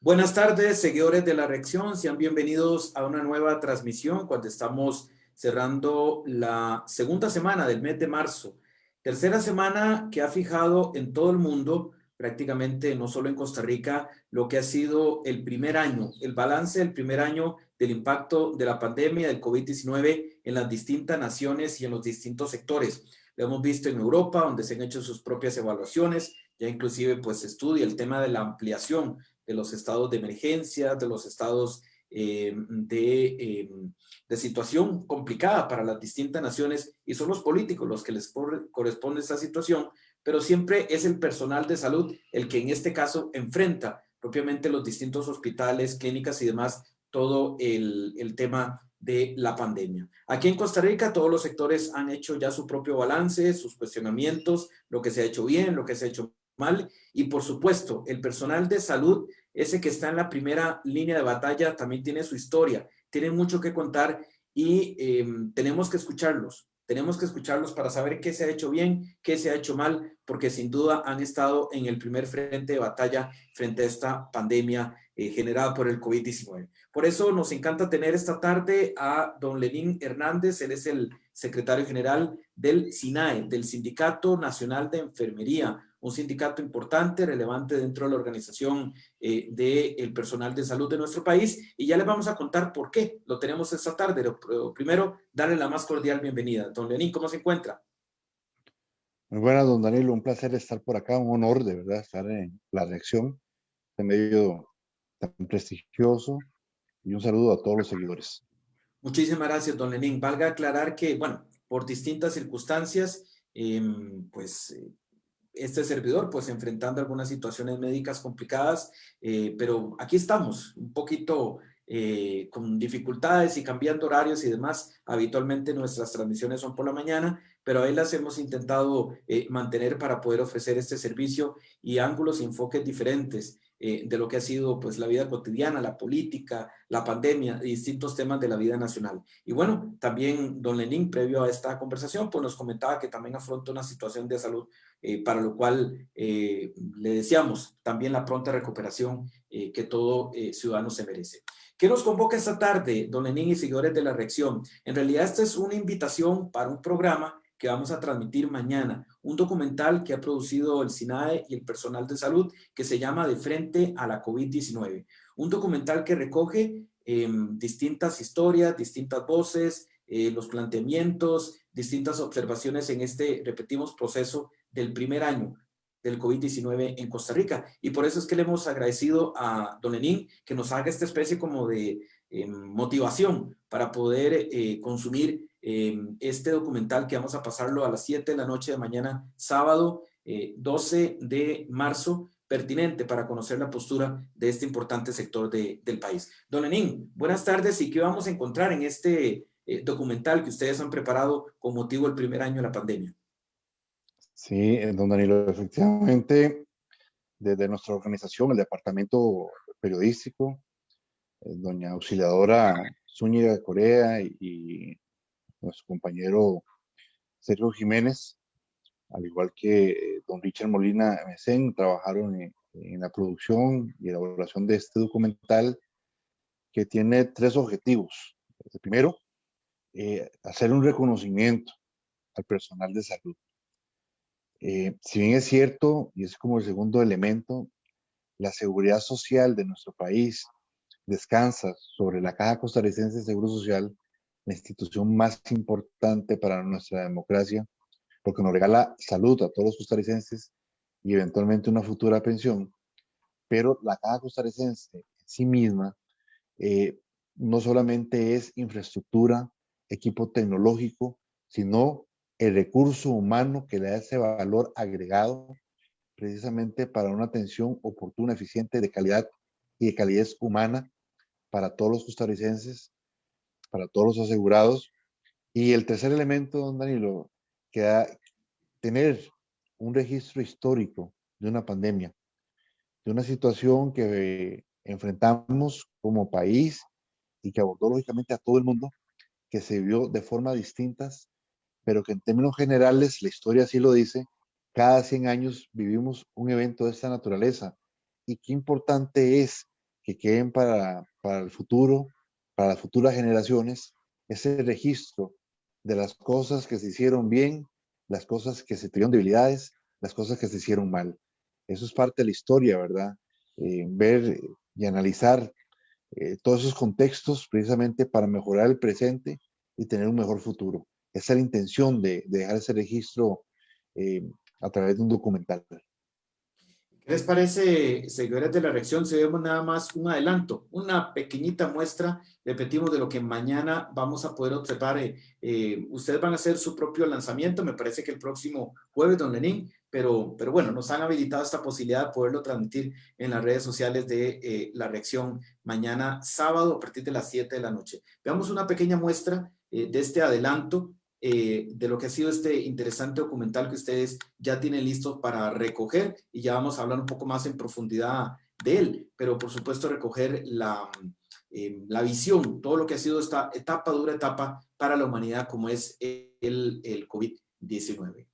Buenas tardes, seguidores de la reacción. Sean bienvenidos a una nueva transmisión cuando estamos cerrando la segunda semana del mes de marzo. Tercera semana que ha fijado en todo el mundo, prácticamente no solo en Costa Rica, lo que ha sido el primer año, el balance del primer año del impacto de la pandemia del COVID-19 en las distintas naciones y en los distintos sectores. Lo hemos visto en Europa, donde se han hecho sus propias evaluaciones, ya inclusive pues se estudia el tema de la ampliación de los estados de emergencia, de los estados de situación complicada para las distintas naciones, y son los políticos los que les corresponde esta situación, pero siempre es el personal de salud el que en este caso enfrenta propiamente los distintos hospitales, clínicas y demás, todo el tema de la pandemia. Aquí en Costa Rica todos los sectores han hecho ya su propio balance, sus cuestionamientos, lo que se ha hecho bien, lo que se ha hecho mal, y por supuesto el personal de salud, ese que está en la primera línea de batalla, también tiene su historia, tiene mucho que contar y tenemos que escucharlos para saber qué se ha hecho bien, qué se ha hecho mal, porque sin duda han estado en el primer frente de batalla frente a esta pandemia generada por el COVID-19. Por eso nos encanta tener esta tarde a don Lenín Hernández. Él es el secretario general del SINAE, del Sindicato Nacional de Enfermería, un sindicato importante, relevante dentro de la organización del personal de salud de nuestro país, y ya les vamos a contar por qué lo tenemos esta tarde. Pero primero, darle la más cordial bienvenida. Don Lenín, ¿cómo se encuentra? Muy buenas, don Danilo, un placer estar por acá, un honor de verdad estar en la reacción, en medio tan prestigioso, y un saludo a todos los seguidores. Muchísimas gracias, don Lenín. Valga aclarar que, bueno, por distintas circunstancias, pues este servidor, pues enfrentando algunas situaciones médicas complicadas, pero aquí estamos, un poquito con dificultades y cambiando horarios y demás. Habitualmente nuestras transmisiones son por la mañana, pero ahí las hemos intentado mantener para poder ofrecer este servicio y ángulos y enfoques diferentes de lo que ha sido pues la vida cotidiana, la política, la pandemia, distintos temas de la vida nacional. Y bueno, también don Lenín, previo a esta conversación, pues nos comentaba que también afronta una situación de salud para lo cual le deseamos también la pronta recuperación que todo ciudadano se merece. ¿Qué nos convoca esta tarde, don Lenín y seguidores de la reacción? En realidad esta es una invitación para un programa que vamos a transmitir mañana, un documental que ha producido el SINAE y el personal de salud que se llama De Frente a la COVID-19. Un documental que recoge distintas historias, distintas voces, los planteamientos, distintas observaciones en este, repetimos, proceso del primer año del COVID-19 en Costa Rica. Y por eso es que le hemos agradecido a don Lenín que nos haga esta especie como de motivación para poder consumir este documental que vamos a pasarlo a las 7 de la noche de mañana, sábado 12 de marzo, pertinente para conocer la postura de este importante sector del país. Don Lenín, buenas tardes, y qué vamos a encontrar en este documental que ustedes han preparado con motivo del primer año de la pandemia. Sí, don Danilo, efectivamente, desde nuestra organización, el departamento periodístico, doña Auxiliadora Zúñiga Corea y nuestro compañero Sergio Jiménez, al igual que don Richard Molina Mesén, trabajaron en la producción y elaboración de este documental que tiene tres objetivos. El primero, hacer un reconocimiento al personal de salud. Si bien es cierto, y es como el segundo elemento, la seguridad social de nuestro país descansa sobre la Caja Costarricense de Seguro Social, la institución más importante para nuestra democracia, porque nos regala salud a todos los costarricenses y eventualmente una futura pensión, pero la Caja Costarricense en sí misma eh, no solamente es infraestructura, equipo tecnológico, sino el recurso humano que le da ese valor agregado precisamente para una atención oportuna, eficiente, de calidad y de calidez humana para todos los costarricenses, para todos los asegurados. Y el tercer elemento, don Danilo, que da tener un registro histórico de una pandemia, de una situación que enfrentamos como país y que abordó lógicamente a todo el mundo, que se vio de forma distintas, pero que en términos generales, la historia así lo dice, cada 100 años vivimos un evento de esta naturaleza. Y qué importante es que queden para el futuro, para las futuras generaciones, ese registro de las cosas que se hicieron bien, las cosas que se tuvieron debilidades, las cosas que se hicieron mal. Eso es parte de la historia, ¿verdad? Ver y analizar todos esos contextos precisamente para mejorar el presente y tener un mejor futuro. Esa es la intención de dejar ese registro eh, a través de un documental. ¿Qué les parece, seguidores de la reacción, si vemos nada más un adelanto, una pequeñita muestra, repetimos, de lo que mañana vamos a poder observar? Ustedes van a hacer su propio lanzamiento, me parece que el próximo jueves, don Lenín, pero bueno, nos han habilitado esta posibilidad de poderlo transmitir en las redes sociales de la reacción mañana sábado a partir de las 7 de la noche. Veamos una pequeña muestra de este adelanto de lo que ha sido este interesante documental que ustedes ya tienen listo para recoger, y ya vamos a hablar un poco más en profundidad de él, pero por supuesto recoger la visión, todo lo que ha sido esta etapa, dura etapa para la humanidad como es el COVID-19.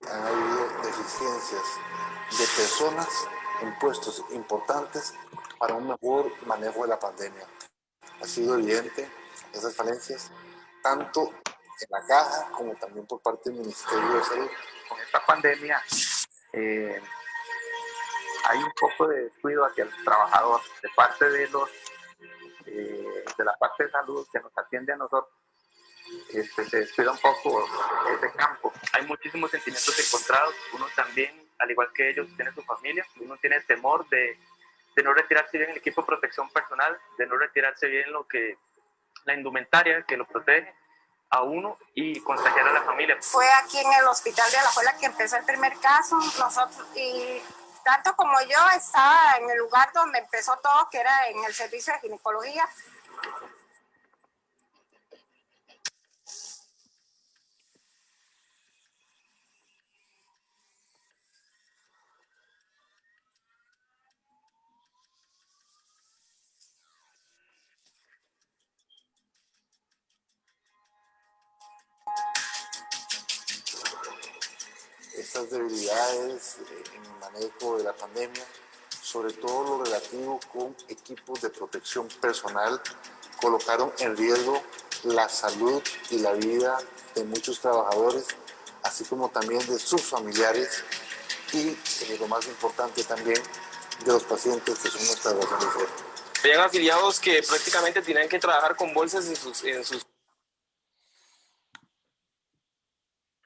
Han habido deficiencias de personas en puestos importantes para un mejor manejo de la pandemia. Ha sido evidente esas falencias, tanto en la caja como también por parte del Ministerio de Salud. Con esta pandemia hay un poco de descuido hacia el trabajador de parte de la parte de salud que nos atiende a nosotros. Se descuida un poco ese campo. Hay muchísimos sentimientos encontrados. Uno también, al igual que ellos, tiene su familia. Uno tiene temor de no retirarse bien el equipo de protección personal, de no retirarse bien la indumentaria que lo protege a uno y contagiar a la familia. Fue aquí en el hospital de Alajuela que empezó el primer caso. Nosotros, y tanto como yo, estaba en el lugar donde empezó todo, que era en el servicio de ginecología. Estas debilidades en el manejo de la pandemia, sobre todo lo relativo con equipos de protección personal, colocaron en riesgo la salud y la vida de muchos trabajadores, así como también de sus familiares y, lo más importante también, de los pacientes que son nuestras razones de fe. Habían afiliados que prácticamente tenían que trabajar con bolsas en sus...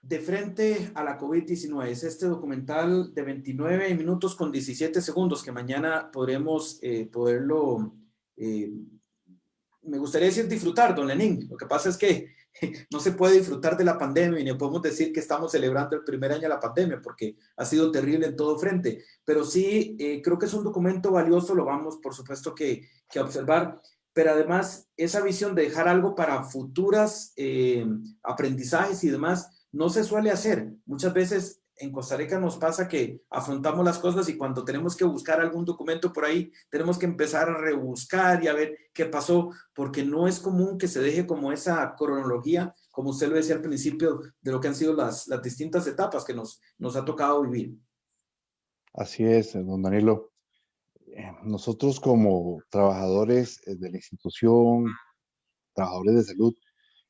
De frente a la COVID-19 es este documental de 29 minutos con 17 segundos que mañana podremos poderlo, me gustaría decir disfrutar, don Lenín. Lo que pasa es que no se puede disfrutar de la pandemia y no podemos decir que estamos celebrando el primer año de la pandemia porque ha sido terrible en todo frente, pero sí creo que es un documento valioso, lo vamos por supuesto que observar, pero además esa visión de dejar algo para futuras aprendizajes y demás no se suele hacer. Muchas veces en Costa Rica nos pasa que afrontamos las cosas y cuando tenemos que buscar algún documento por ahí, tenemos que empezar a rebuscar y a ver qué pasó, porque no es común que se deje como esa cronología, como usted lo decía al principio, de lo que han sido las distintas etapas que nos ha tocado vivir. Así es, don Danilo. Nosotros como trabajadores de la institución, trabajadores de salud,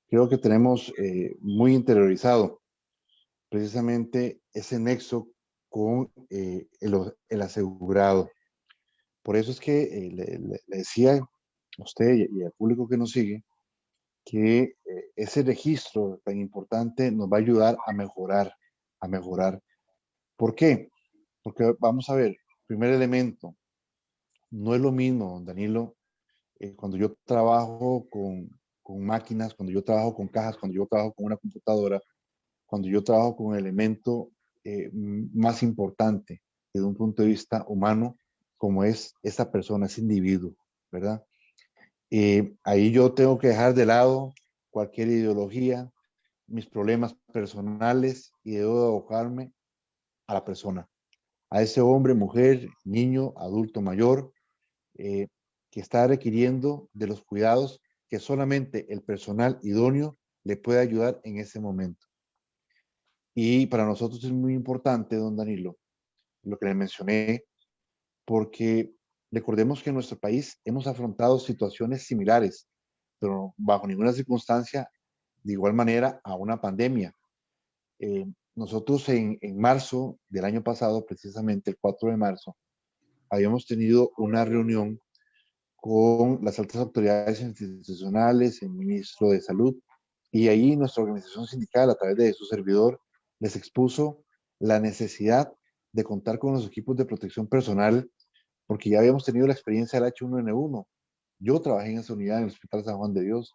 creo que tenemos muy interiorizado precisamente ese nexo con el asegurado. Por eso es que le decía a usted y al público que nos sigue que ese registro tan importante nos va a ayudar a mejorar, a mejorar. ¿Por qué? Porque vamos a ver, primer elemento, no es lo mismo, don Danilo, cuando yo trabajo con máquinas, cuando yo trabajo con cajas, cuando yo trabajo con una computadora, cuando yo trabajo con un elemento más importante desde un punto de vista humano, como es esa persona, ese individuo, ¿verdad? Ahí yo tengo que dejar de lado cualquier ideología, mis problemas personales y debo abocarme a la persona, a ese hombre, mujer, niño, adulto mayor, que está requiriendo de los cuidados que solamente el personal idóneo le puede ayudar en ese momento. Y para nosotros es muy importante, don Danilo, lo que le mencioné, porque recordemos que en nuestro país hemos afrontado situaciones similares, pero bajo ninguna circunstancia de igual manera a una pandemia. Nosotros en marzo del año pasado, precisamente el 4 de marzo, habíamos tenido una reunión con las altas autoridades institucionales, el ministro de Salud, y ahí nuestra organización sindical, a través de su servidor, les expuso la necesidad de contar con los equipos de protección personal, porque ya habíamos tenido la experiencia del H1N1. Yo trabajé en esa unidad en el Hospital San Juan de Dios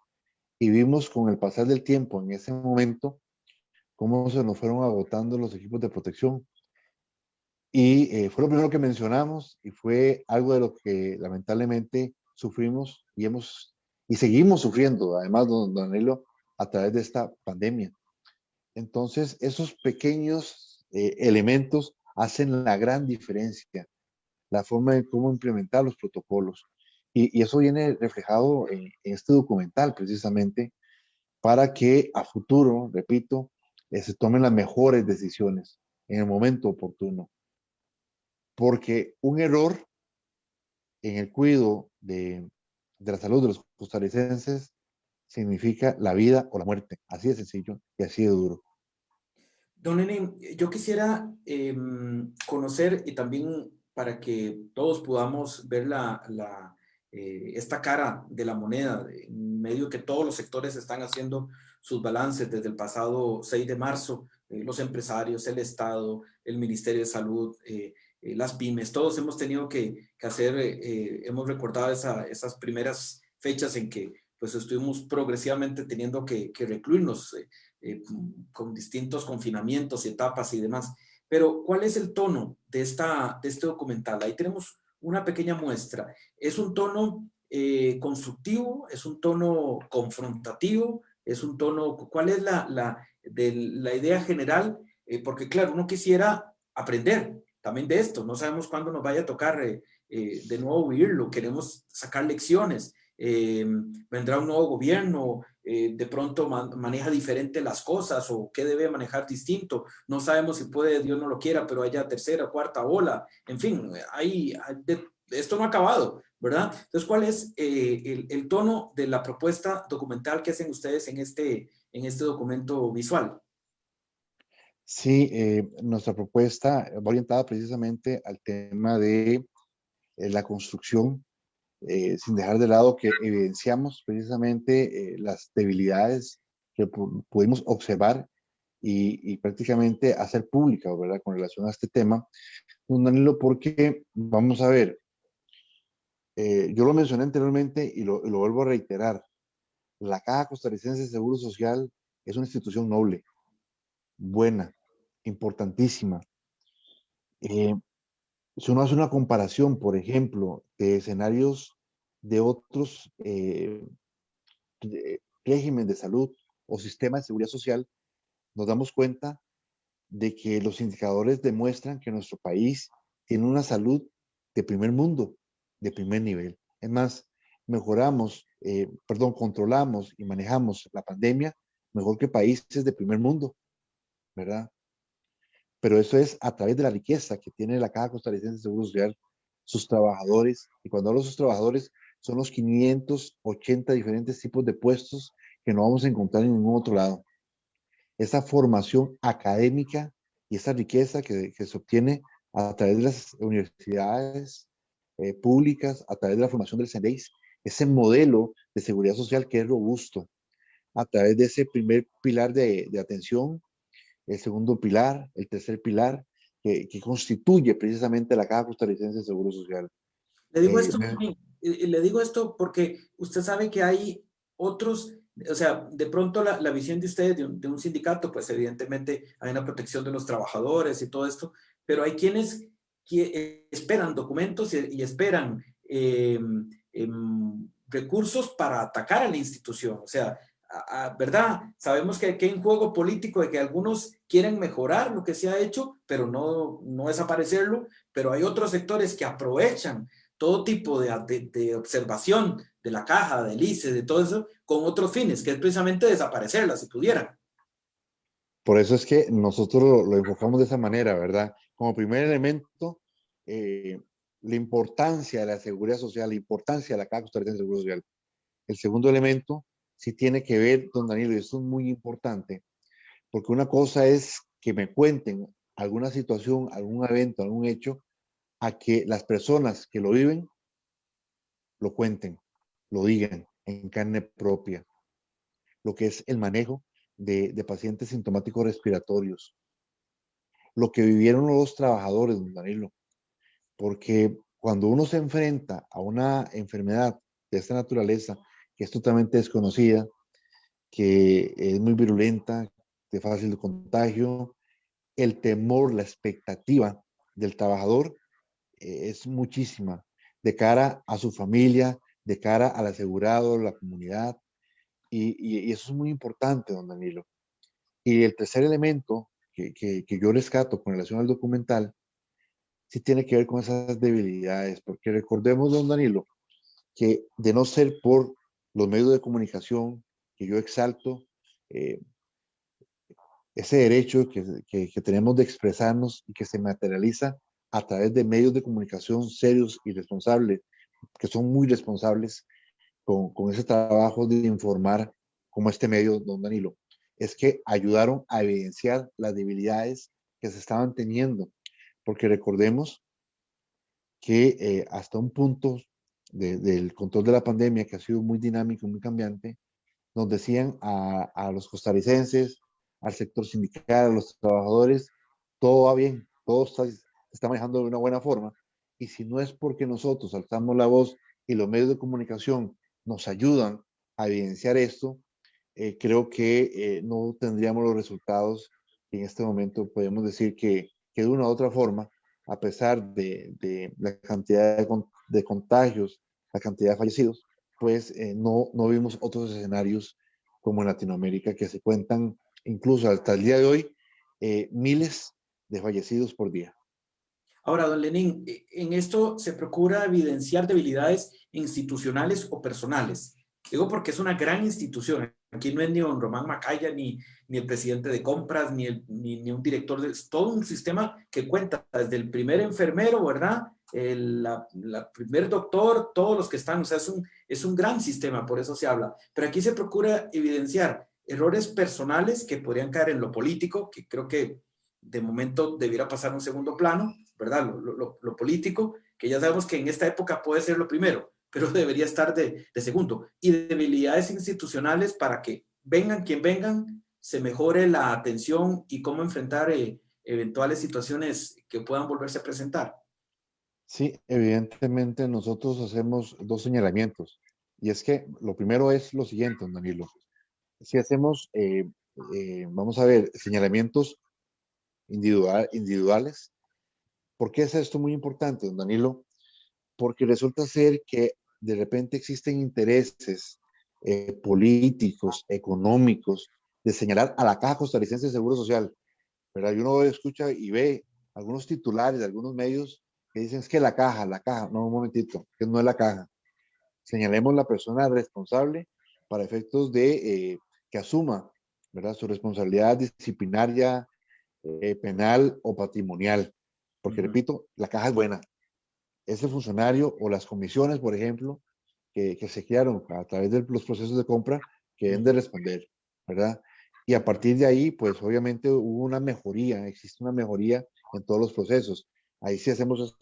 y vimos con el pasar del tiempo en ese momento cómo se nos fueron agotando los equipos de protección. Y fue lo primero que mencionamos y fue algo de lo que lamentablemente sufrimos y seguimos sufriendo, además, don Danilo, a través de esta pandemia. Entonces, esos pequeños elementos hacen la gran diferencia, la forma de cómo implementar los protocolos. Y eso viene reflejado en este documental, precisamente, para que a futuro, repito, se tomen las mejores decisiones en el momento oportuno. Porque un error en el cuidado de la salud de los costarricenses significa la vida o la muerte. Así de sencillo y así de duro. Don Lenin, yo quisiera conocer, y también para que todos podamos ver esta cara de la moneda, en medio que todos los sectores están haciendo sus balances desde el pasado 6 de marzo, los empresarios, el Estado, el Ministerio de Salud, las pymes, todos hemos tenido que hacer, hemos recordado esas primeras fechas en que pues estuvimos progresivamente teniendo que recluirnos con distintos confinamientos y etapas y demás. Pero, ¿cuál es el tono de este documental? Ahí tenemos una pequeña muestra. ¿Es un tono constructivo? ¿Es un tono confrontativo? ¿Es un tono? ¿Cuál es la idea general? Porque, claro, uno quisiera aprender también de esto. No sabemos cuándo nos vaya a tocar de nuevo vivirlo. Queremos sacar lecciones. Vendrá un nuevo gobierno, de pronto maneja diferente las cosas o qué debe manejar distinto. No sabemos si puede, Dios no lo quiera, pero haya tercera o cuarta ola. En fin, esto no ha acabado, ¿verdad? Entonces, ¿cuál es el tono de la propuesta documental que hacen ustedes en este documento visual? Sí, nuestra propuesta va orientada precisamente al tema de la construcción, sin dejar de lado que evidenciamos precisamente las debilidades que pudimos observar y prácticamente hacer pública, ¿verdad?, con relación a este tema, don Danilo, porque vamos a ver, yo lo mencioné anteriormente y lo vuelvo a reiterar, la Caja Costarricense de Seguro Social es una institución noble, buena, importantísima. Si uno hace una comparación, por ejemplo, de escenarios de otros régimen de salud o sistema de seguridad social, nos damos cuenta de que los indicadores demuestran que nuestro país tiene una salud de primer mundo, de primer nivel. Es más, controlamos y manejamos la pandemia mejor que países de primer mundo, ¿verdad? Pero eso es a través de la riqueza que tiene la Caja Costarricense de Seguro Social, sus trabajadores, y cuando hablo de sus trabajadores, son los 580 diferentes tipos de puestos que no vamos a encontrar en ningún otro lado. Esa formación académica y esa riqueza que se obtiene a través de las universidades públicas, a través de la formación del CENEIS, ese modelo de seguridad social que es robusto, a través de ese primer pilar de atención, el segundo pilar, el tercer pilar, que constituye precisamente la Caja Costarricense de Seguro Social. Le digo esto porque usted sabe que hay otros, o sea, de pronto la visión de ustedes de un sindicato, pues evidentemente hay una protección de los trabajadores y todo esto, pero hay quienes esperan documentos y esperan recursos para atacar a la institución, o sea, ¿verdad? Sabemos que hay un juego político de que algunos quieren mejorar lo que se ha hecho, pero no desaparecerlo, pero hay otros sectores que aprovechan todo tipo de observación de la caja, del ICE, de todo eso, con otros fines, que es precisamente desaparecerla, si pudieran. Por eso es que nosotros lo enfocamos de esa manera, ¿verdad? Como primer elemento, la importancia de la seguridad social, la importancia de la Caja Costarricense de Seguro Social. El segundo elemento sí tiene que ver, don Danilo, y esto es muy importante, porque una cosa es que me cuenten alguna situación, algún evento, algún hecho, a que las personas que lo viven lo cuenten, lo digan en carne propia, lo que es el manejo de pacientes sintomáticos respiratorios, lo que vivieron los trabajadores, don Danilo, porque cuando uno se enfrenta a una enfermedad de esta naturaleza, que es totalmente desconocida, que es muy virulenta, de fácil contagio, el temor, la expectativa del trabajador es muchísima de cara a su familia, de cara al asegurado, la comunidad, y eso es muy importante, don Danilo. Y el tercer elemento que yo rescato con relación al documental, sí tiene que ver con esas debilidades, porque recordemos, don Danilo, que de no ser por los medios de comunicación que yo exalto, eh, ese derecho que tenemos de expresarnos y que se materializa a través de medios de comunicación serios y responsables, que son muy responsables con ese trabajo de informar como este medio, don Danilo, es que ayudaron a evidenciar las debilidades que se estaban teniendo, porque recordemos que hasta un punto del control de la pandemia, que ha sido muy dinámico, muy cambiante, nos decían a los costarricenses, al sector sindical, a los trabajadores, todo va bien, todo se está manejando de una buena forma. Y si no es porque nosotros alzamos la voz y los medios de comunicación nos ayudan a evidenciar esto, creo que no tendríamos los resultados que en este momento podemos decir que de una u otra forma, a pesar de la cantidad de contagios, la cantidad de fallecidos, pues no vimos otros escenarios como en Latinoamérica que se cuentan incluso hasta el día de hoy miles de fallecidos por día. Ahora, don Lenín, en esto se procura evidenciar debilidades institucionales o personales. Digo porque es una gran institución. Aquí no es ni don Román Macaya, ni el presidente de compras, ni un director. Es todo un sistema que cuenta desde el primer enfermero, ¿verdad? La primer doctor, todos los que están. O sea, es un gran sistema, por eso se habla. Pero aquí se procura evidenciar errores personales que podrían caer en lo político, que creo que de momento debiera pasar a un segundo plano, ¿verdad? Lo político, que ya sabemos que en esta época puede ser lo primero, pero debería estar de segundo. Y debilidades institucionales para que vengan quien vengan, se mejore la atención y cómo enfrentar eventuales situaciones que puedan volverse a presentar. Sí, evidentemente nosotros hacemos dos señalamientos. Y es que lo primero es lo siguiente, don Danilo. Si hacemos, vamos a ver, señalamientos individuales. ¿Por qué es esto muy importante, don Danilo? Porque resulta ser que de repente existen intereses políticos, económicos, de señalar a la Caja Costarricense de Seguro Social, ¿verdad? Y uno escucha y ve algunos titulares de algunos medios que dicen es que la caja, no, un momentito, que no es la caja. Señalemos la persona responsable para efectos de que asuma, ¿verdad? Su responsabilidad disciplinaria, penal o patrimonial. Porque, repito, la caja es buena. Ese funcionario o las comisiones, por ejemplo, que se crearon a través de los procesos de compra, que deben de responder, ¿verdad? Y a partir de ahí, pues obviamente hubo una mejoría, existe una mejoría en todos los procesos. Ahí sí hacemos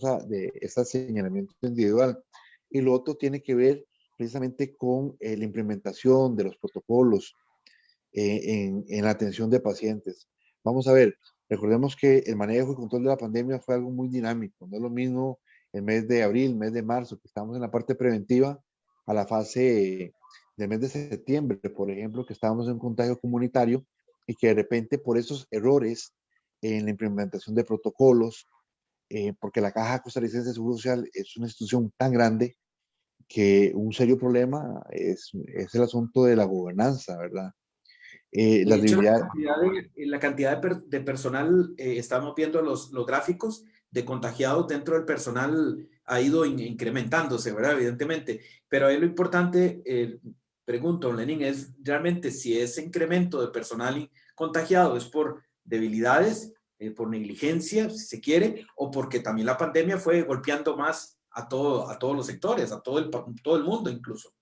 ese señalamiento individual. Y lo otro tiene que ver precisamente con la implementación de los protocolos en la atención de pacientes. Vamos a ver, recordemos que el manejo y control de la pandemia fue algo muy dinámico. No es lo mismo el mes de abril, mes de marzo, que estamos en la parte preventiva, a la fase del mes de septiembre, por ejemplo, que estábamos en un contagio comunitario y que de repente por esos errores en la implementación de protocolos, porque la Caja Costarricense de Seguro Social es una institución tan grande que un serio problema es el asunto de la gobernanza, ¿verdad? De Las hecho, debilidades. la cantidad de personal, estamos viendo los gráficos de contagiados dentro del personal ha ido incrementándose, ¿verdad? Evidentemente. Pero ahí lo importante, pregunto, Lenín, es realmente si ese incremento de personal contagiado es por debilidades, por negligencia, si se quiere, o porque también la pandemia fue golpeando más a todos los sectores, a todo el mundo incluso.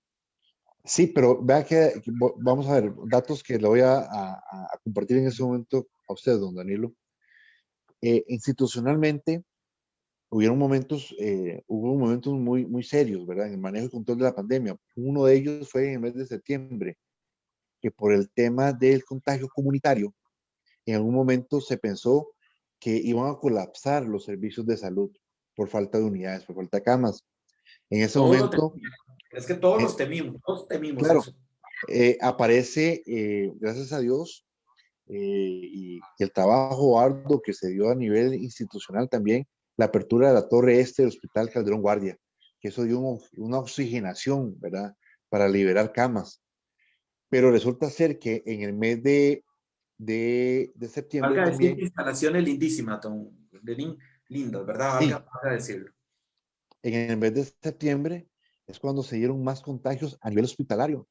Sí, pero vea que vamos a ver, datos que le voy a compartir en este momento a usted, don Danilo. Institucionalmente, hubo momentos muy, muy serios, ¿verdad? En el manejo y control de la pandemia. Uno de ellos fue en el mes de septiembre, que por el tema del contagio comunitario, en algún momento se pensó que iban a colapsar los servicios de salud por falta de unidades, por falta de camas. En ese Todos lo momento, temimos. Es que todos eh, los temimos, todos temimos claro, eso. aparece, gracias a Dios, y el trabajo arduo que se dio a nivel institucional también, la apertura de la torre este del Hospital Calderón Guardia, que eso dio una oxigenación, ¿verdad? Para liberar camas. Pero resulta ser que en el mes de septiembre Valga decir también, que instalaciones lindísimas, don Lenín, lindas, ¿verdad? sí, Valga decirlo. en el mes de septiembre es cuando se dieron más contagios a nivel hospitalario,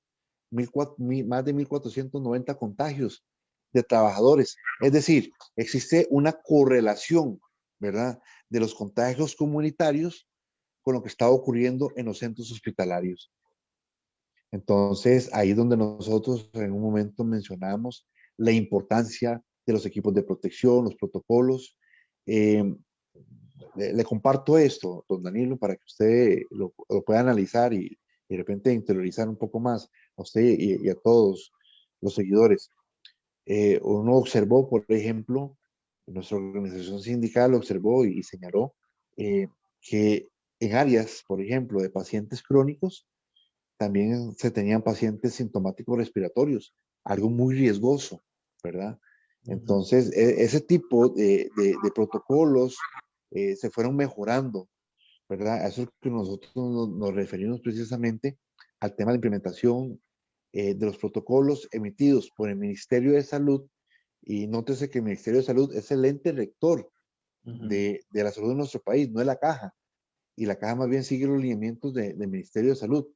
más de 1.490 contagios de trabajadores. Es decir, existe una correlación, ¿verdad?, de los contagios comunitarios con lo que está ocurriendo en los centros hospitalarios. Entonces, ahí es donde nosotros en un momento mencionamos la importancia de los equipos de protección, los protocolos. Eh, le comparto esto, don Danilo, para que usted lo pueda analizar y de repente interiorizar un poco más a usted y a todos los seguidores. Uno observó, por ejemplo, nuestra organización sindical observó y señaló que en áreas, por ejemplo, de pacientes crónicos, también se tenían pacientes sintomáticos respiratorios, algo muy riesgoso, ¿verdad? Entonces, ese tipo de protocolos se fueron mejorando, ¿verdad? A eso es que nosotros nos referimos precisamente al tema de implementación de los protocolos emitidos por el Ministerio de Salud. Y nótese que el Ministerio de Salud es el ente rector de la salud de nuestro país, no es la caja. Y la caja más bien sigue los lineamientos del Ministerio de Salud.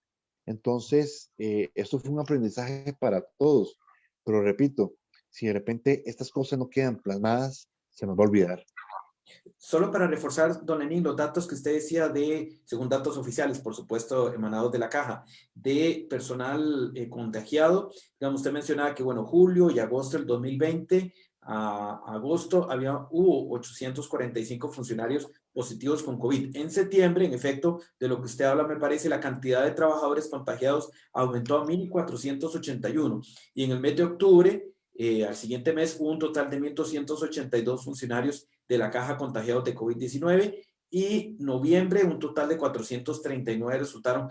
Entonces, esto fue un aprendizaje para todos. Pero repito, si de repente estas cosas no quedan plasmadas, se nos va a olvidar. Solo para reforzar, don Lenín, los datos que usted decía según datos oficiales, por supuesto, emanados de la caja, de personal contagiado, digamos, usted mencionaba que, bueno, julio y agosto del 2020, a agosto hubo 845 funcionarios positivos con COVID. En septiembre, en efecto, de lo que usted habla, me parece, la cantidad de trabajadores contagiados aumentó a 1.481. Y en el mes de octubre, al siguiente mes, hubo un total de 1.282 funcionarios de la caja contagiados de COVID-19 y noviembre un total de 439 resultaron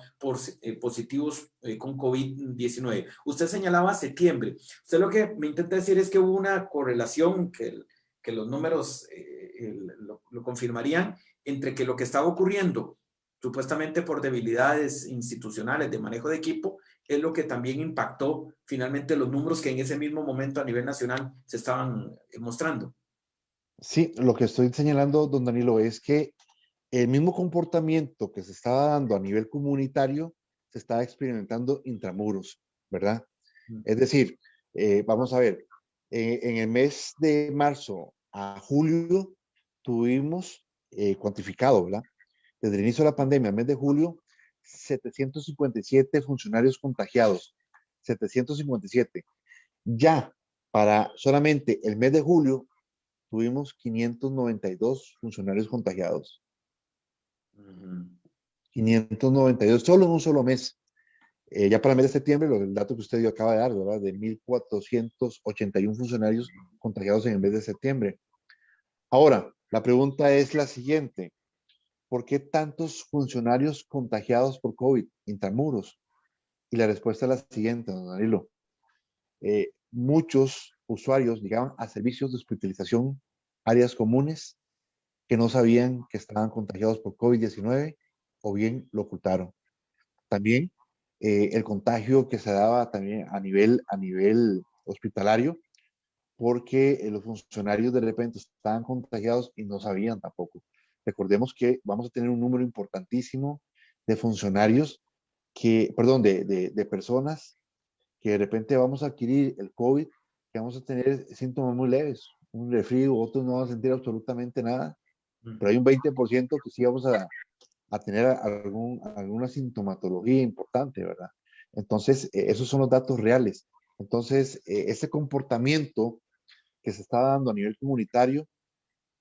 positivos con COVID-19. Usted señalaba septiembre. Usted lo que me intenta decir es que hubo una correlación que los números lo confirmarían entre que lo que estaba ocurriendo supuestamente por debilidades institucionales de manejo de equipo es lo que también impactó finalmente los números que en ese mismo momento a nivel nacional se estaban mostrando. Sí, lo que estoy señalando, don Danilo, es que el mismo comportamiento que se estaba dando a nivel comunitario se estaba experimentando intramuros, ¿verdad? Es decir, vamos a ver, en el mes de marzo a julio tuvimos cuantificado, ¿verdad? Desde el inicio de la pandemia, el mes de julio, 757 funcionarios contagiados, 757. Ya para solamente el mes de julio tuvimos 592 funcionarios contagiados. 592 solo en un solo mes. Ya para el mes de septiembre, el dato que usted dio acaba de dar, ¿verdad? De 1.481 funcionarios contagiados en el mes de septiembre. Ahora, la pregunta es la siguiente. ¿Por qué tantos funcionarios contagiados por COVID intramuros? Y la respuesta es la siguiente, don Danilo. Muchos usuarios llegaban a servicios de hospitalización, áreas comunes, que no sabían que estaban contagiados por COVID-19 o bien lo ocultaron. También el contagio que se daba también a nivel hospitalario, porque los funcionarios de repente estaban contagiados y no sabían tampoco. recordemos que vamos a tener un número importantísimo de funcionarios de personas que de repente vamos a adquirir el COVID, que vamos a tener síntomas muy leves, un resfrío, otros no van a sentir absolutamente nada, pero hay un 20% que sí vamos a tener alguna sintomatología importante, ¿verdad? Entonces, esos son los datos reales. Entonces, ese comportamiento que se está dando a nivel comunitario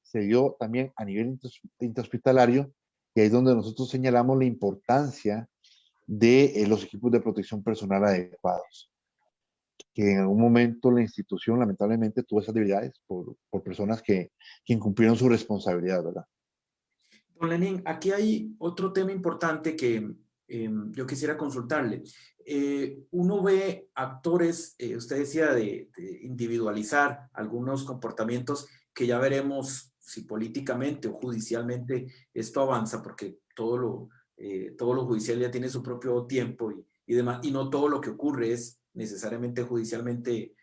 se dio también a nivel interhospitalario, y ahí es donde nosotros señalamos la importancia de los equipos de protección personal adecuados, que en algún momento la institución lamentablemente tuvo esas debilidades por personas que incumplieron su responsabilidad, ¿verdad? Don Lenín, aquí hay otro tema importante que yo quisiera consultarle. Uno ve actores, usted decía, de individualizar algunos comportamientos que ya veremos si políticamente o judicialmente esto avanza, porque todo lo judicial ya tiene su propio tiempo y demás, y no todo lo que ocurre es necesariamente judicialmente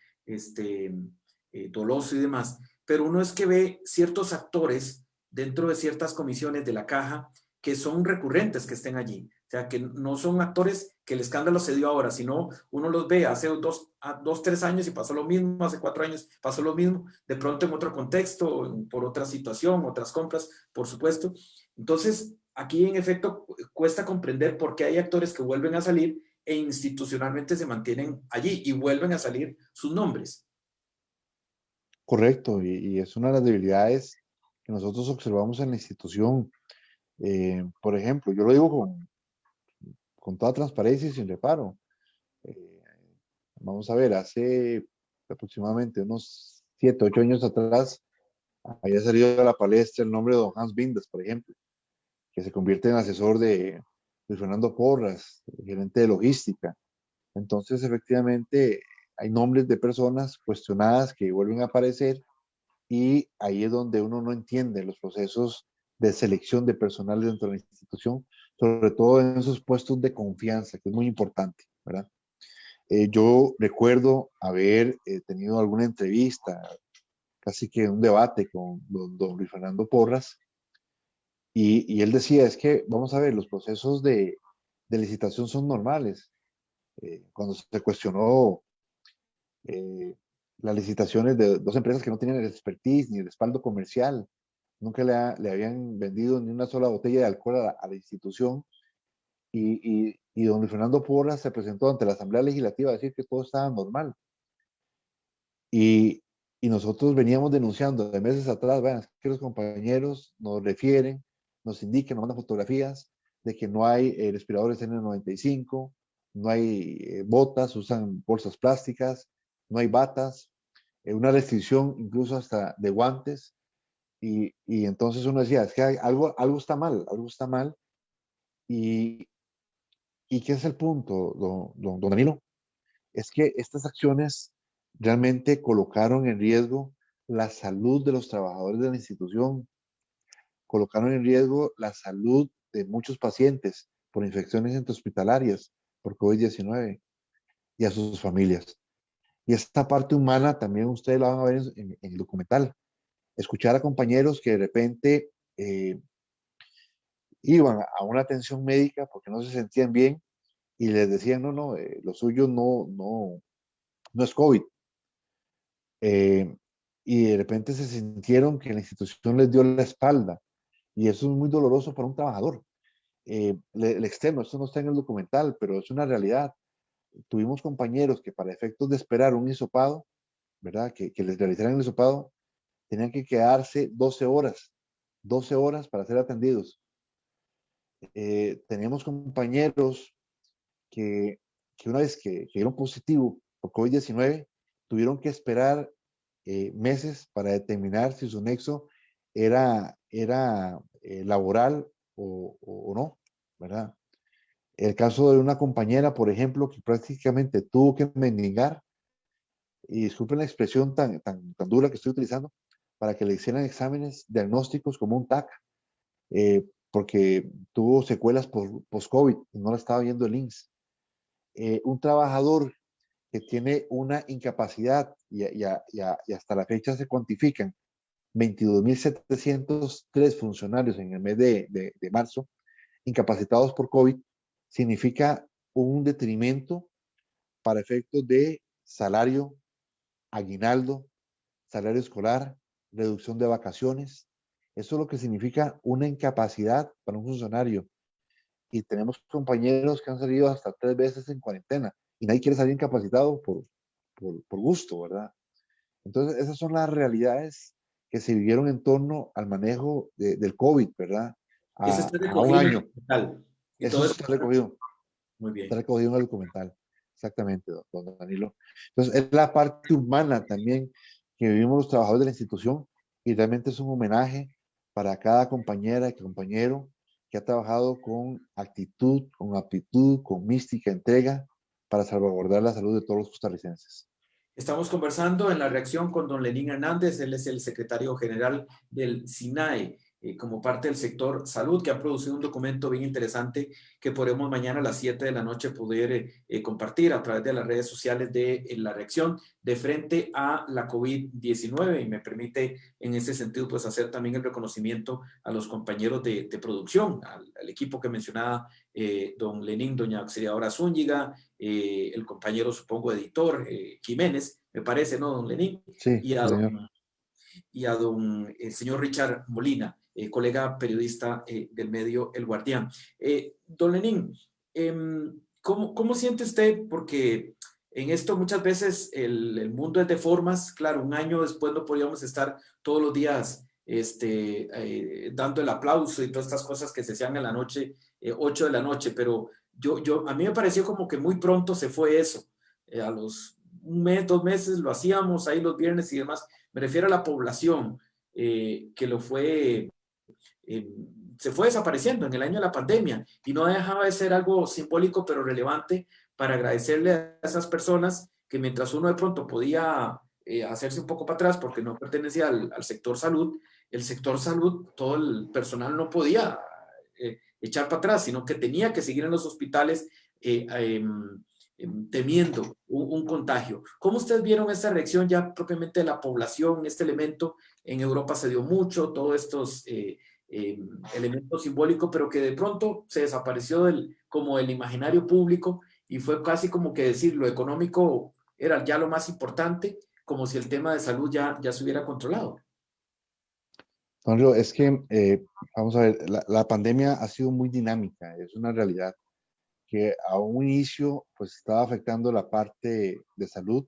doloso y demás. Pero uno es que ve ciertos actores dentro de ciertas comisiones de la caja que son recurrentes que estén allí. O sea, que no son actores que el escándalo se dio ahora, sino uno los ve hace 3 años y pasó lo mismo, hace 4 años pasó lo mismo, de pronto en otro contexto, por otra situación, otras compras, por supuesto. Entonces, aquí en efecto cuesta comprender por qué hay actores que vuelven a salir e institucionalmente se mantienen allí y vuelven a salir sus nombres. Correcto, y es una de las debilidades que nosotros observamos en la institución. Por ejemplo, yo lo digo con toda transparencia y sin reparo. Eh, Vamos a ver, hace aproximadamente unos 7, 8 años atrás, había salido a la palestra el nombre de don Hans Vindes, por ejemplo, que se convierte en asesor de Fernando Porras, gerente de logística. Entonces, efectivamente, hay nombres de personas cuestionadas que vuelven a aparecer, y ahí es donde uno no entiende los procesos de selección de personal dentro de la institución, sobre todo en esos puestos de confianza, que es muy importante, ¿verdad? Yo recuerdo haber tenido alguna entrevista, casi que un debate con don Luis Fernando Porras, y él decía, es que, vamos a ver, los procesos de licitación son normales. Cuando se cuestionó eh, las licitaciones de dos empresas que no tenían el expertise ni el respaldo comercial, nunca le habían vendido ni una sola botella de alcohol a la institución, y don Luis Fernando Porras se presentó ante la Asamblea Legislativa a decir que todo estaba normal. Y, y nosotros veníamos denunciando de meses atrás, vean, que los compañeros nos refieren, nos indican, nos mandan fotografías de que no hay respiradores N95, no hay botas, usan bolsas plásticas, no hay batas, una restricción incluso hasta de guantes. Y entonces uno decía, es que algo está mal, algo está mal. Y, ¿Y qué es el punto, don Danilo? Es que estas acciones realmente colocaron en riesgo la salud de los trabajadores de la institución, colocaron en riesgo la salud de muchos pacientes por infecciones intrahospitalarias, por COVID-19, y a sus familias. Y esta parte humana también ustedes la van a ver en el documental. Escuchar a compañeros que de repente iban a una atención médica porque no se sentían bien y les decían, no, no, lo suyo no es COVID. Y de repente se sintieron que la institución les dio la espalda, y eso es muy doloroso para un trabajador. El externo, esto no está en el documental, pero es una realidad. Tuvimos compañeros que para efectos de esperar un hisopado, ¿verdad? Que les realizaran el hisopado, tenían que quedarse 12 horas para ser atendidos. Teníamos compañeros que, que una vez que dieron positivo por COVID-19, tuvieron que esperar meses para determinar si su nexo era laboral o no, ¿verdad? El caso de una compañera, por ejemplo, que prácticamente tuvo que mendigar, y disculpen la expresión tan dura que estoy utilizando, para que le hicieran exámenes diagnósticos como un TAC, porque tuvo secuelas post-COVID y no la estaba viendo el INSS. Un trabajador que tiene una incapacidad y hasta la fecha se cuantifican 22.703 funcionarios en el mes de marzo incapacitados por COVID, significa un detrimento para efectos de salario, aguinaldo, salario escolar, reducción de vacaciones. Eso es lo que significa una incapacidad para un funcionario. Y tenemos compañeros que han salido hasta 3 veces en cuarentena y nadie quiere salir incapacitado por gusto, ¿verdad? Entonces, esas son las realidades que se vivieron en torno al manejo del COVID, ¿verdad? Eso está A un recogido en el año. documental. Y Eso todo eso está recogido. muy bien. Está recogido en el documental. Exactamente, don Danilo. Entonces, es la parte humana también que vivimos los trabajadores de la institución y realmente es un homenaje para cada compañera y compañero que ha trabajado con actitud, con aptitud, con mística, entrega para salvaguardar la salud de todos los costarricenses. Estamos conversando en la reacción con don Lenín Hernández, él es el secretario general del SINAE, como parte del sector salud, que ha producido un documento bien interesante que podremos mañana a las 7 de la noche poder compartir a través de las redes sociales de la reacción de frente a la COVID-19. Y me permite en ese sentido pues hacer también el reconocimiento a los compañeros de producción, al equipo que mencionaba don Lenín, doña auxiliadora Zúñiga, el compañero, supongo, editor Jiménez, me parece, ¿no, don Lenín? Sí, Y a señor. don el señor Richard Molina, colega periodista del medio El Guardián. Don Lenín, ¿cómo siente usted? Porque en esto muchas veces el mundo es de formas. Claro, un año después no podíamos estar todos los días dando el aplauso y todas estas cosas que se hacían en la noche, 8 de la noche, pero a mí me pareció como que muy pronto se fue eso. A los un mes, 2 meses lo hacíamos ahí los viernes y demás. Me refiero a la población que se fue desapareciendo en el año de la pandemia y no dejaba de ser algo simbólico pero relevante para agradecerle a esas personas que mientras uno de pronto podía hacerse un poco para atrás porque no pertenecía al sector salud, el sector salud, todo el personal no podía echar para atrás, sino que tenía que seguir en los hospitales temiendo un contagio. ¿Cómo ustedes vieron esta reacción ya propiamente de la población, este elemento? En Europa se dio mucho, todos estos elementos simbólicos, pero que de pronto se desapareció como el imaginario público y fue casi como que decir lo económico era ya lo más importante, como si el tema de salud ya se hubiera controlado. Don, es que, vamos a ver, la pandemia ha sido muy dinámica, es una realidad que a un inicio pues estaba afectando la parte de salud,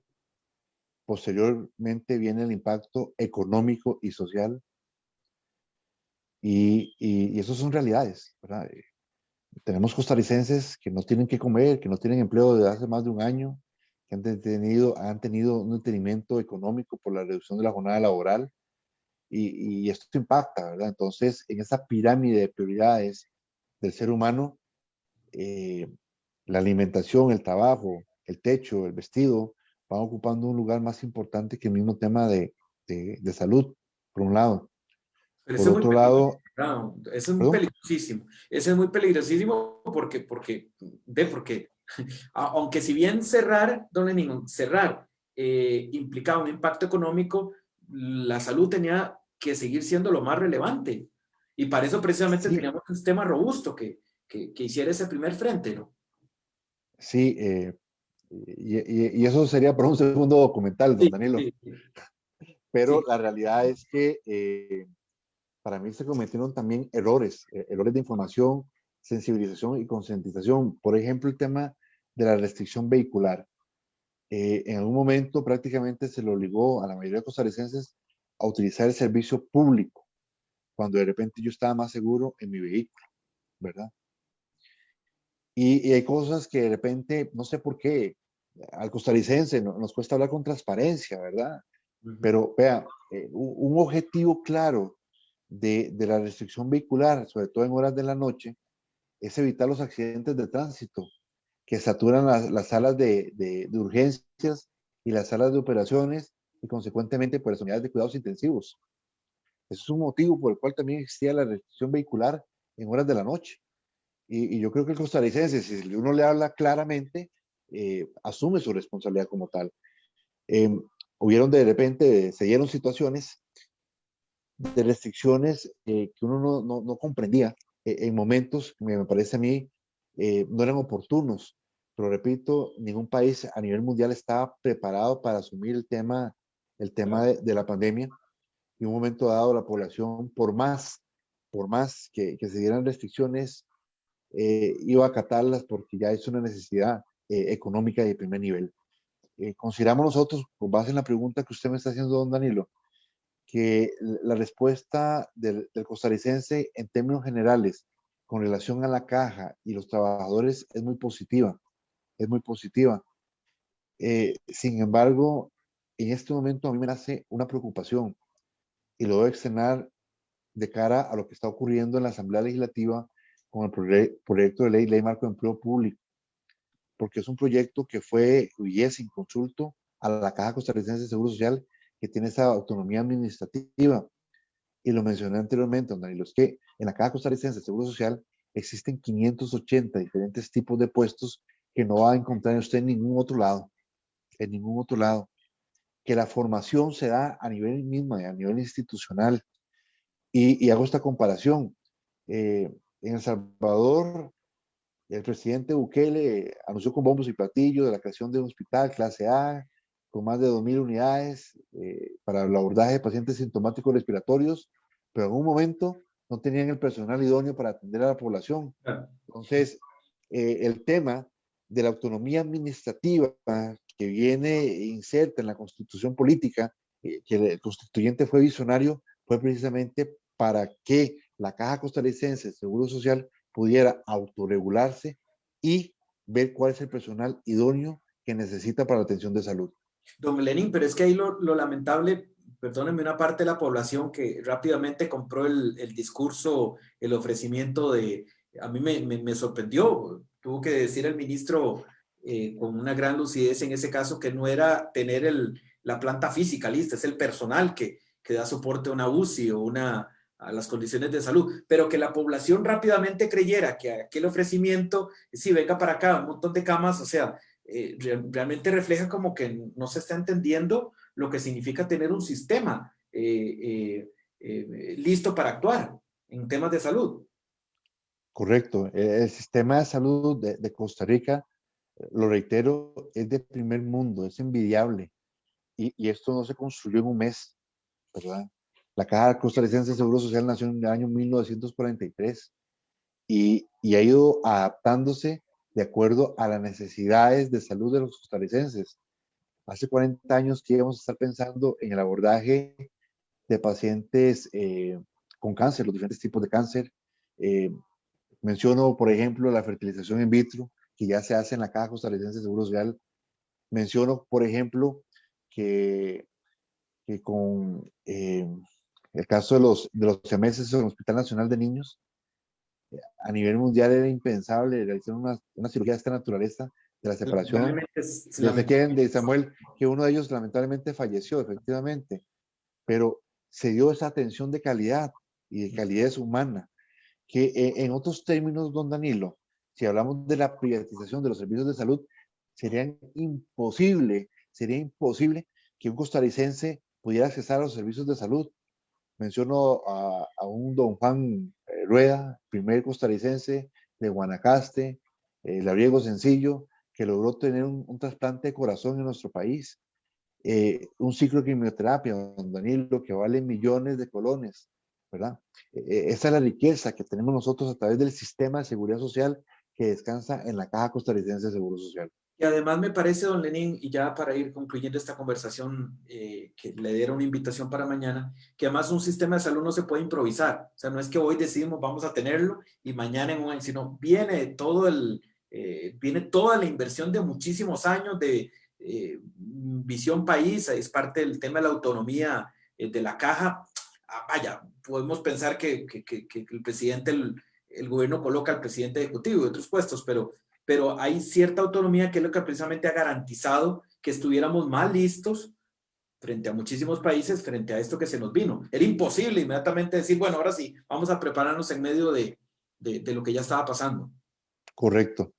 posteriormente viene el impacto económico y social y eso son realidades, ¿verdad? Tenemos costarricenses que no tienen que comer, que no tienen empleo desde hace más de un año, que han tenido un detenimiento económico por la reducción de la jornada laboral y esto impacta, ¿verdad? Entonces, en esa pirámide de prioridades del ser humano, la alimentación, el trabajo, el techo, el vestido, van ocupando un lugar más importante que el mismo tema de salud, por un lado. Pero Por eso es muy otro lado, peligroso, eso es muy ¿perdón? peligrosísimo. Eso es muy peligrosísimo porque aunque si bien cerrar, don Lenín, cerrar implicaba un impacto económico, la salud tenía que seguir siendo lo más relevante. Y para eso precisamente Sí, teníamos un sistema robusto que hiciera ese primer frente, ¿no? sí, y eso sería para un segundo documental, don Sí, Danilo. sí, Pero sí. la realidad es que para mí se cometieron también errores, errores de información, sensibilización y concientización. Por ejemplo, el tema de la restricción vehicular. En algún momento prácticamente se le obligó a la mayoría de costarricenses a utilizar el servicio público, cuando de repente yo estaba más seguro en mi vehículo, ¿verdad? Y hay cosas que de repente, no sé por qué, al costarricense nos cuesta hablar con transparencia, ¿verdad? Ujú. Pero vea, un objetivo claro de la restricción vehicular, sobre todo en horas de la noche, es evitar los accidentes de tránsito que saturan las salas de urgencias y las salas de operaciones y consecuentemente por las unidades de cuidados intensivos. Ese es un motivo por el cual también existía la restricción vehicular en horas de la noche. Y yo creo que el costarricense, si uno le habla claramente, asume su responsabilidad como tal. Eh, Hubieron de repente, se dieron situaciones de restricciones que uno no comprendía en momentos que me parece a mí no eran oportunos. Pero repito, ningún país a nivel mundial estaba preparado para asumir el tema de la pandemia. Y en un momento dado la población, por más que se dieran restricciones, iba a acatarlas porque ya es una necesidad económica de primer nivel. Consideramos nosotros, con base en la pregunta que usted me está haciendo, don Danilo, que la respuesta del costarricense en términos generales con relación a la caja y los trabajadores es muy positiva, es muy positiva. Sin embargo, en este momento a mí me nace una preocupación y lo voy a externar de cara a lo que está ocurriendo en la Asamblea Legislativa con el proyecto de ley Marco de Empleo Público, porque es un proyecto que fue y es sin consulto a la Caja Costarricense de Seguro Social, que tiene esa autonomía administrativa. Y lo mencioné anteriormente, don Danilo, es que en la Caja Costarricense de Seguro Social existen 580 diferentes tipos de puestos que no va a encontrar usted en ningún otro lado, en ningún otro lado. Que la formación se da a nivel mismo, a nivel institucional. Y hago esta comparación. En El Salvador, el presidente Bukele anunció con bombos y platillos de la creación de un hospital clase A con más de 2.000 unidades para el abordaje de pacientes sintomáticos respiratorios, pero en un momento no tenían el personal idóneo para atender a la población. Entonces, el tema de la autonomía administrativa que viene inserta en la constitución política, que el constituyente fue visionario, fue precisamente para que la Caja Costarricense de Seguro Social pudiera autorregularse y ver cuál es el personal idóneo que necesita para la atención de salud. Don Lenín, pero es que ahí lo lamentable, perdónenme, una parte de la población que rápidamente compró el discurso, el ofrecimiento de, a mí me sorprendió, tuvo que decir el ministro con una gran lucidez en ese caso que no era tener la planta física lista, es el personal que da soporte a una UCI o a las condiciones de salud, pero que la población rápidamente creyera que aquel ofrecimiento, si venga para acá, un montón de camas, o sea, realmente refleja como que no se está entendiendo lo que significa tener un sistema listo para actuar en temas de salud. Correcto. El sistema de salud de Costa Rica, lo reitero, es de primer mundo, es envidiable. Y esto no se construyó en un mes, ¿verdad? La Caja Costarricense de Seguro Social nació en el año 1943 y ha ido adaptándose de acuerdo a las necesidades de salud de los costarricenses. Hace 40 años que íbamos a estar pensando en el abordaje de pacientes con cáncer, los diferentes tipos de cáncer. Menciono, por ejemplo, la fertilización in vitro, que ya se hace en la Caja Costarricense de Seguro Social. Menciono, por ejemplo, que con el caso de los CMS en el Hospital Nacional de Niños, a nivel mundial era impensable realizar una cirugía de esta naturaleza de la separación de Ezequiel, de Samuel, que uno de ellos lamentablemente falleció, efectivamente, pero se dio esa atención de calidad y de calidez humana, que en otros términos, don Danilo, si hablamos de la privatización de los servicios de salud, sería imposible que un costarricense pudiera accesar a los servicios de salud. Menciono a un don Juan Rueda, primer costarricense de Guanacaste, labriego sencillo, que logró tener un trasplante de corazón en nuestro país. Un ciclo de quimioterapia, don Danilo, que vale millones de colones, ¿verdad? Esa es la riqueza que tenemos nosotros a través del sistema de seguridad social que descansa en la Caja Costarricense de Seguro Social. Y además me parece, don Lenín, y ya para ir concluyendo esta conversación, que le diera una invitación para mañana, que además un sistema de salud no se puede improvisar. O sea, no es que hoy decidimos vamos a tenerlo y mañana en un año, sino viene viene toda la inversión de muchísimos años de visión país, es parte del tema de la autonomía de la caja. Vaya, podemos pensar que el presidente, el gobierno coloca al presidente ejecutivo y otros puestos, pero hay cierta autonomía que es lo que precisamente ha garantizado que estuviéramos más listos frente a muchísimos países, frente a esto que se nos vino. Era imposible inmediatamente decir, bueno, ahora sí, vamos a prepararnos en medio de lo que ya estaba pasando. Correcto.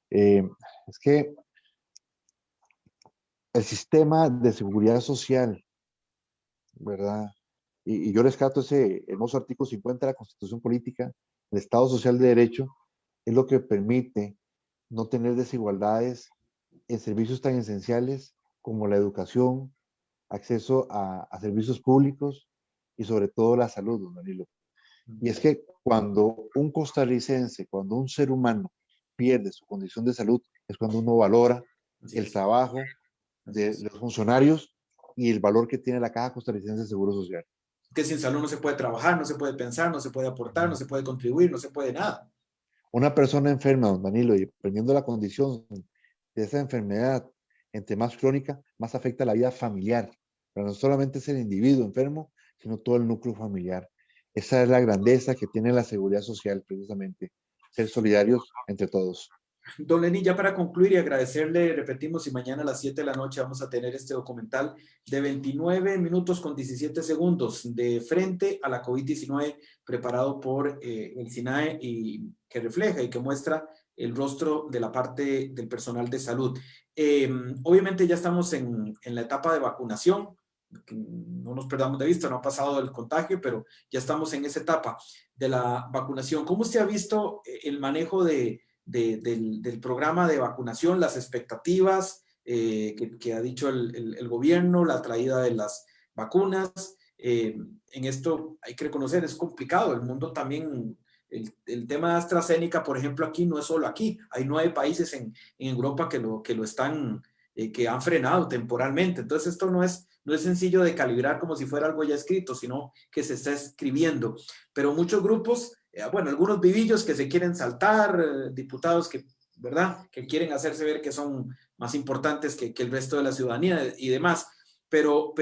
Es que el sistema de seguridad social, ¿verdad? y yo rescato ese hermoso artículo 50 de la Constitución Política, el Estado Social de Derecho es lo que permite no tener desigualdades en servicios tan esenciales como la educación, acceso a servicios públicos y sobre todo la salud, don Danilo. Y es que cuando un costarricense, cuando un ser humano pierde su condición de salud, es cuando uno valora el trabajo de los funcionarios y el valor que tiene la Caja Costarricense de Seguro Social. Que sin salud no se puede trabajar, no se puede pensar, no se puede aportar, no se puede contribuir, no se puede nada. Una persona enferma, don Danilo, y dependiendo de la condición de esa enfermedad, entre más crónica, más afecta la vida familiar. Pero no solamente es el individuo enfermo, sino todo el núcleo familiar. Esa es la grandeza que tiene la seguridad social, precisamente. Ser solidarios entre todos. Don Lenín, ya para concluir y agradecerle, repetimos, y mañana a las 7 de la noche vamos a tener este documental de 29 minutos con 17 segundos de frente a la COVID-19 preparado por el SINAE y que refleja y que muestra el rostro de la parte del personal de salud. Obviamente ya estamos en la etapa de vacunación, no nos perdamos de vista, no ha pasado el contagio, pero ya estamos en esa etapa de la vacunación. ¿Cómo usted ha visto el manejo del programa de vacunación, las expectativas que ha dicho el gobierno, la traída de las vacunas? En esto hay que reconocer, es complicado. El mundo también, el tema de AstraZeneca, por ejemplo, aquí no es solo aquí. Hay 9 países en Europa que lo están, que han frenado temporalmente. Entonces esto no es sencillo de calibrar como si fuera algo ya escrito, sino que se está escribiendo. Pero muchos grupos, bueno, algunos vivillos que se quieren saltar, diputados que, ¿verdad?, que quieren hacerse ver que son más importantes que el resto de la ciudadanía y demás. Pero,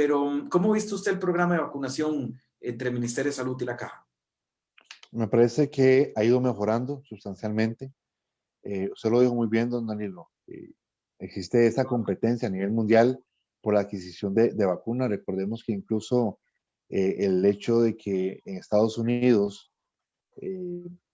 ¿cómo ha visto usted el programa de vacunación entre el Ministerio de Salud y la Caja? Me parece que ha ido mejorando sustancialmente. Usted lo dijo muy bien, don Danilo. Existe esta competencia a nivel mundial por la adquisición de vacunas. Recordemos que incluso el hecho de que en Estados Unidos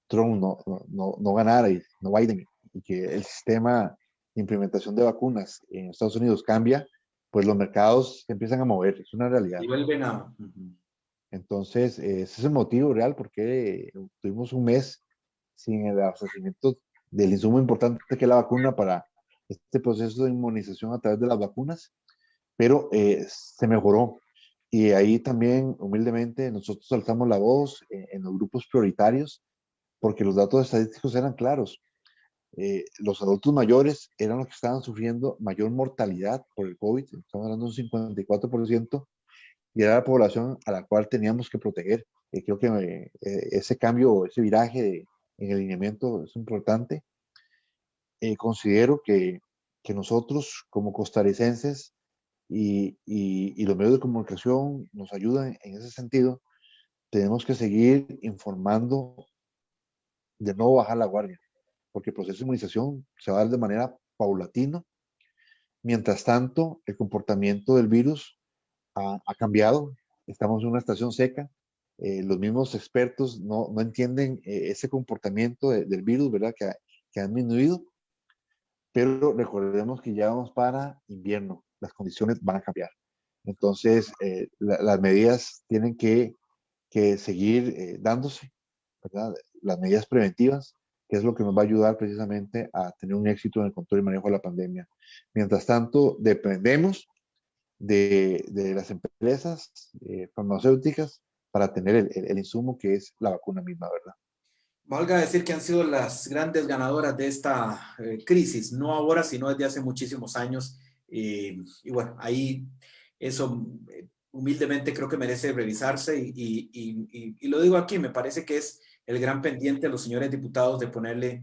Trump no ganara, y no Biden, y que el sistema de implementación de vacunas en Estados Unidos cambia, pues los mercados se empiezan a mover. Es una realidad. Y vuelven a... Entonces, ese es el motivo real porque tuvimos un mes sin el abastecimiento del insumo importante que es la vacuna para este proceso de inmunización a través de las vacunas, pero se mejoró. Y ahí también, humildemente, nosotros alzamos la voz en los grupos prioritarios porque los datos estadísticos eran claros. Los adultos mayores eran los que estaban sufriendo mayor mortalidad por el COVID, estamos hablando de un 54%, y era la población a la cual teníamos que proteger. Creo que ese cambio, ese viraje en el lineamiento es importante. Considero que nosotros como costarricenses y los medios de comunicación nos ayudan en ese sentido. Tenemos que seguir informando, de no bajar la guardia, porque el proceso de inmunización se va a dar de manera paulatina. Mientras tanto, el comportamiento del virus ha cambiado. Estamos en una estación seca. Los mismos expertos no entienden ese comportamiento del virus, ¿verdad? Que ha disminuido. Pero recordemos que ya vamos para invierno. Las condiciones van a cambiar. Entonces, las medidas tienen que seguir dándose, ¿verdad? Las medidas preventivas, que es lo que nos va a ayudar precisamente a tener un éxito en el control y manejo de la pandemia. Mientras tanto, dependemos de las empresas farmacéuticas para tener el insumo que es la vacuna misma, ¿verdad? Valga decir que han sido las grandes ganadoras de esta crisis, no ahora, sino desde hace muchísimos años. Y bueno, ahí eso humildemente creo que merece revisarse y lo digo aquí, me parece que es el gran pendiente de los señores diputados de ponerle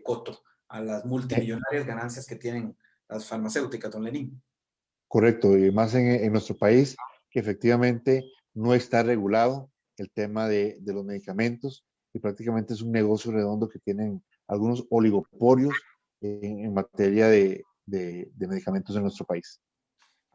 coto a las multimillonarias ganancias que tienen las farmacéuticas, don Lenín. Correcto, y más en nuestro país, que efectivamente no está regulado el tema de los medicamentos y prácticamente es un negocio redondo que tienen algunos oligopolios en materia de medicamentos en nuestro país.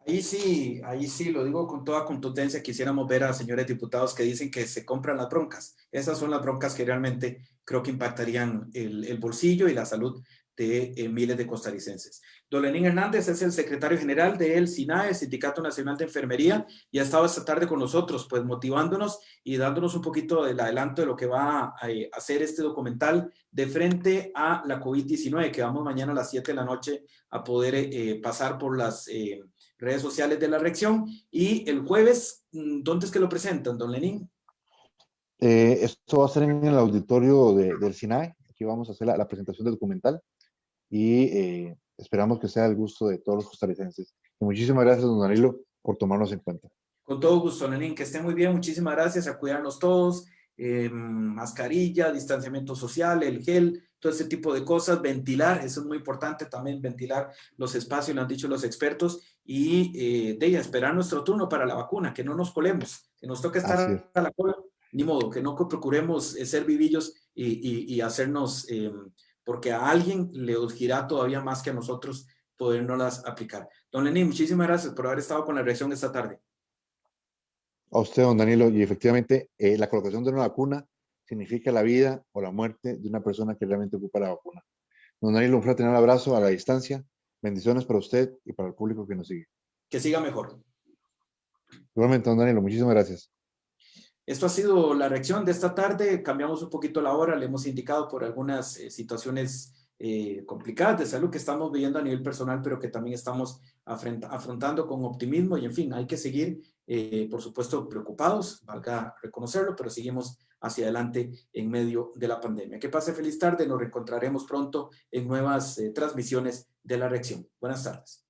Ahí sí, lo digo con toda contundencia, quisiéramos ver a señores diputados que dicen que se compran las broncas. Esas son las broncas que realmente creo que impactarían el bolsillo y la salud de miles de costarricenses. Don Lenín Hernández es el secretario general del SINAE, Sindicato Nacional de Enfermería, y ha estado esta tarde con nosotros, pues motivándonos y dándonos un poquito del adelanto de lo que va a hacer este documental de frente a la COVID-19, que vamos mañana a las 7 de la noche a poder pasar por las redes sociales de la reacción. Y el jueves, ¿dónde es que lo presentan, don Lenín? Esto va a ser en el auditorio del SINAE. Aquí vamos a hacer la presentación del documental y esperamos que sea del gusto de todos los costarricenses. Y muchísimas gracias, don Danilo, por tomarnos en cuenta. Con todo gusto, Lenín, que esté muy bien, muchísimas gracias, a cuidarnos todos, mascarilla, distanciamiento social, el gel, todo ese tipo de cosas, ventilar, eso es muy importante también, ventilar los espacios, lo han dicho los expertos, y de ella, esperar nuestro turno para la vacuna, que no nos colemos, que nos toque estar a la cola, ni modo, que no procuremos ser vivillos y hacernos, porque a alguien le urgirá todavía más que a nosotros podernoslas aplicar. Don Lenín, muchísimas gracias por haber estado con la reacción esta tarde. A usted, don Danilo, y efectivamente la colocación de una vacuna significa la vida o la muerte de una persona que realmente ocupa la vacuna. Don Danilo, un fraternal abrazo a la distancia, bendiciones para usted y para el público que nos sigue. Que siga mejor. Igualmente, don Danilo, muchísimas gracias. Esto ha sido la reacción de esta tarde, cambiamos un poquito la hora, le hemos indicado por algunas situaciones complicadas de salud que estamos viviendo a nivel personal, pero que también estamos afrontando con optimismo y en fin, hay que seguir, por supuesto, preocupados, valga reconocerlo, pero seguimos hacia adelante en medio de la pandemia. Que pase feliz tarde, nos reencontraremos pronto en nuevas transmisiones de la reacción. Buenas tardes.